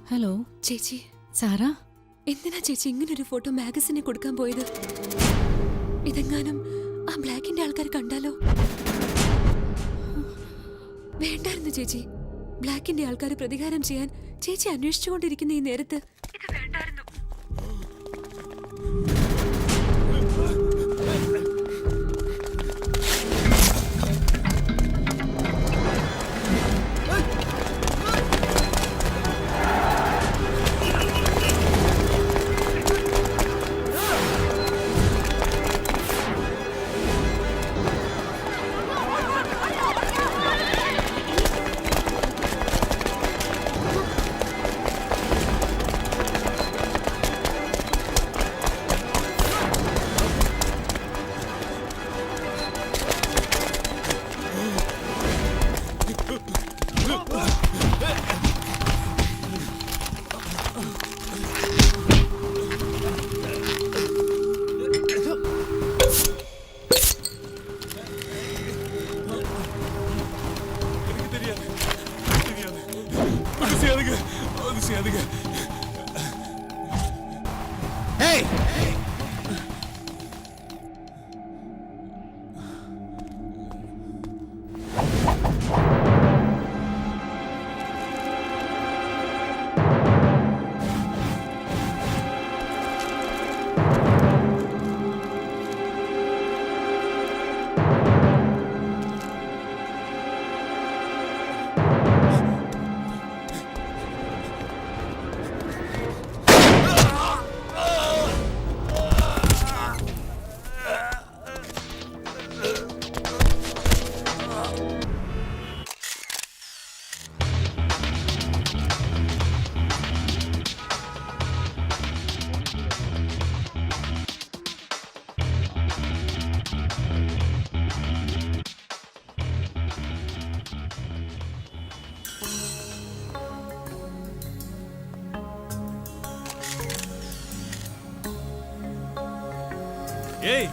Hello ചേച്ചി, Sara, എന്തിനാ ചേച്ചി ഇങ്ങനൊരു ഫോട്ടോ മാഗസിനെ കൊടുക്കാൻ പോയത്? ഇതെങ്ങാനും ആ ബ്ലാക്കിന്റെ ആൾക്കാർ കണ്ടാലോ? വേണ്ടായിരുന്നു ചേച്ചി. ബ്ലാക്കിന്റെ ആൾക്കാർ പ്രതികാരം ചെയ്യാൻ ചേച്ചി അന്വേഷിച്ചുകൊണ്ടിരിക്കുന്ന ഈ നേരത്ത് ഇത് വേണ്ടായിരുന്നു. Hey!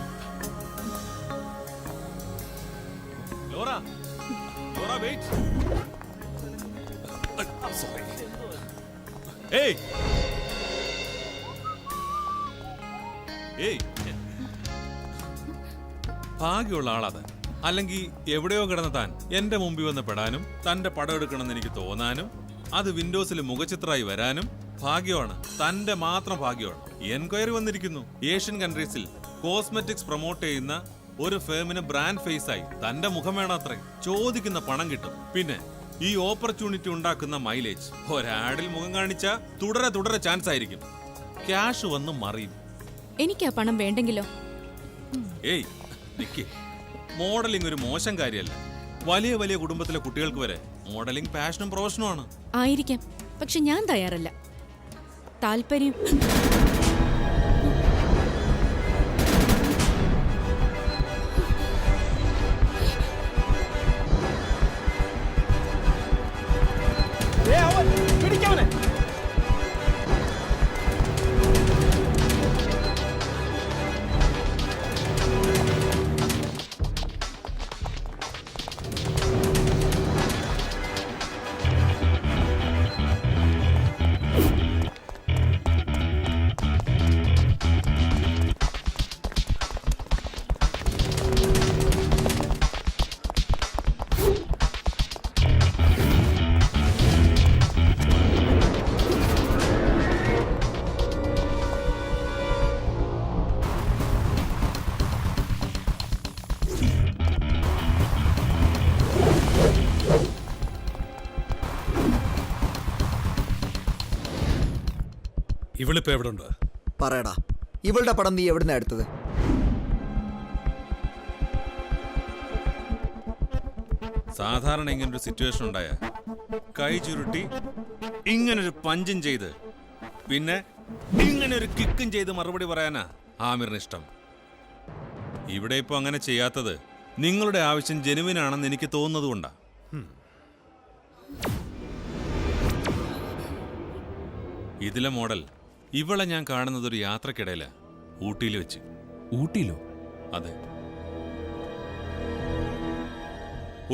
Laura! Laura, wait! I'm sorry. Hey! Hey! ഭാഗ്യമുള്ള ആളത്. അല്ലെങ്കിൽ എവിടെയോ കിടന്ന താൻ എന്റെ മുമ്പിൽ വന്ന് പെടാനും തന്റെ പടം എടുക്കണമെന്ന് എനിക്ക് തോന്നാനും അത് വിൻഡോസിൽ മുഖചിത്രമായി വരാനും ഭാഗ്യമാണ്. തന്റെ മാത്രം ഭാഗ്യമാണ്. എൻക്വയറി വന്നിരിക്കുന്നു. ഏഷ്യൻ കൺട്രീസിൽ കോസ്മെറ്റിക്സ് പ്രൊമോട്ട് ചെയ്യുന്ന ഒരു ഫേമിന് ബ്രാൻഡ് ഫേസ് ആയി തന്റെ മുഖം വേണം അത്രേ. ചോദിക്കുന്ന പണം കിട്ടും. പിന്നെ ഈ ഓപ്പർച്യൂണിറ്റി ഉണ്ടാക്കുന്ന മൈലേജ് ഒരാടിൽ മുഖം കാണിച്ച തുടരെ ചാൻസ് ആയിരിക്കും. ക്യാഷ് വന്ന് മറിയും. എനിക്ക് ആ പണം വേണ്ടെങ്കിലോ? ഏയ് നിക്ക്, മോഡലിംഗ് ഒരു മോശം കാര്യമല്ല. വലിയ വലിയ കുടുംബത്തിലെ കുട്ടികൾക്ക് വരെ മോഡലിംഗ് പാഷനും പ്രൊഫഷനും ആണ്. ആയിരിക്കാം, പക്ഷെ ഞാൻ തയ്യാറല്ല. താല്പര്യം ഇവളിപ്പോ എവിടെ ഉണ്ട്? പറയടാ, ഇവളുടെ പടം നീ എവിടുന്നാ എടുത്തത്? സാധാരണ ഇങ്ങനൊരു സിറ്റുവേഷൻ ഉണ്ടായ കൈ ചുരുട്ടി ഇങ്ങനൊരു പഞ്ചും ചെയ്ത് പിന്നെ ഇങ്ങനൊരു കിക്കും ചെയ്ത് മറുപടി പറയാനാ ആമിറിന് ഇഷ്ടം. ഇവിടെ ഇപ്പൊ അങ്ങനെ ചെയ്യാത്തത് നിങ്ങളുടെ ആവശ്യം ജെനുവിനാണെന്ന് എനിക്ക് തോന്നുന്നതുകൊണ്ടാ. ഇതിലെ മോഡൽ ഇവളെ ഞാൻ കാണുന്നത് ഒരു യാത്രക്കിടയില, ഊട്ടിയിൽ വെച്ച്. ഊട്ടിയിലോ? അതെ.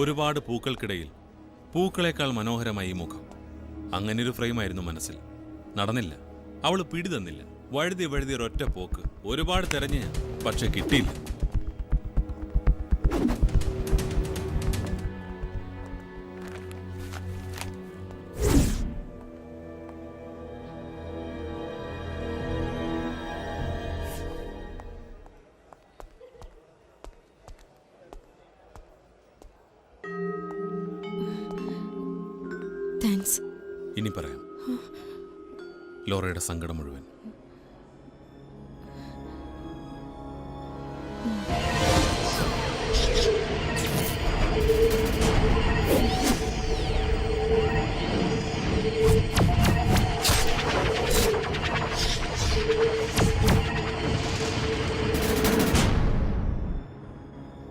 ഒരുപാട് പൂക്കൾക്കിടയിൽ പൂക്കളേക്കാൾ മനോഹരമായി മുഖം. അങ്ങനൊരു ഫ്രെയിമായിരുന്നു മനസ്സിൽ. നടന്നില്ല. അവള് പിടി തന്നില്ല. വഴുതി വഴുതി ഒരൊറ്റ പോക്ക്. ഒരുപാട് തെരഞ്ഞു ഞാൻ, പക്ഷെ കിട്ടിയില്ല. താങ്ക്സ്. ഇനി പറയാം ലോറയുടെ സങ്കടം മുഴുവൻ.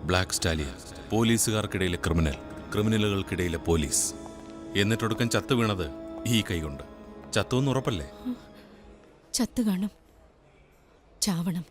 ബ്ലാക്ക് സ്റ്റാലിയൻ, പോലീസുകാർക്കിടയിലെ ക്രിമിനൽ, ക്രിമിനലുകൾക്കിടയിലെ പോലീസ്. എന്നിട്ടൊടുക്കം ചത്തു വീണത് ഈ കൈകൊണ്ട്. ചത്തുവെന്ന് ഉറപ്പല്ലേ? ചത്തു കാണും, ചാവണം.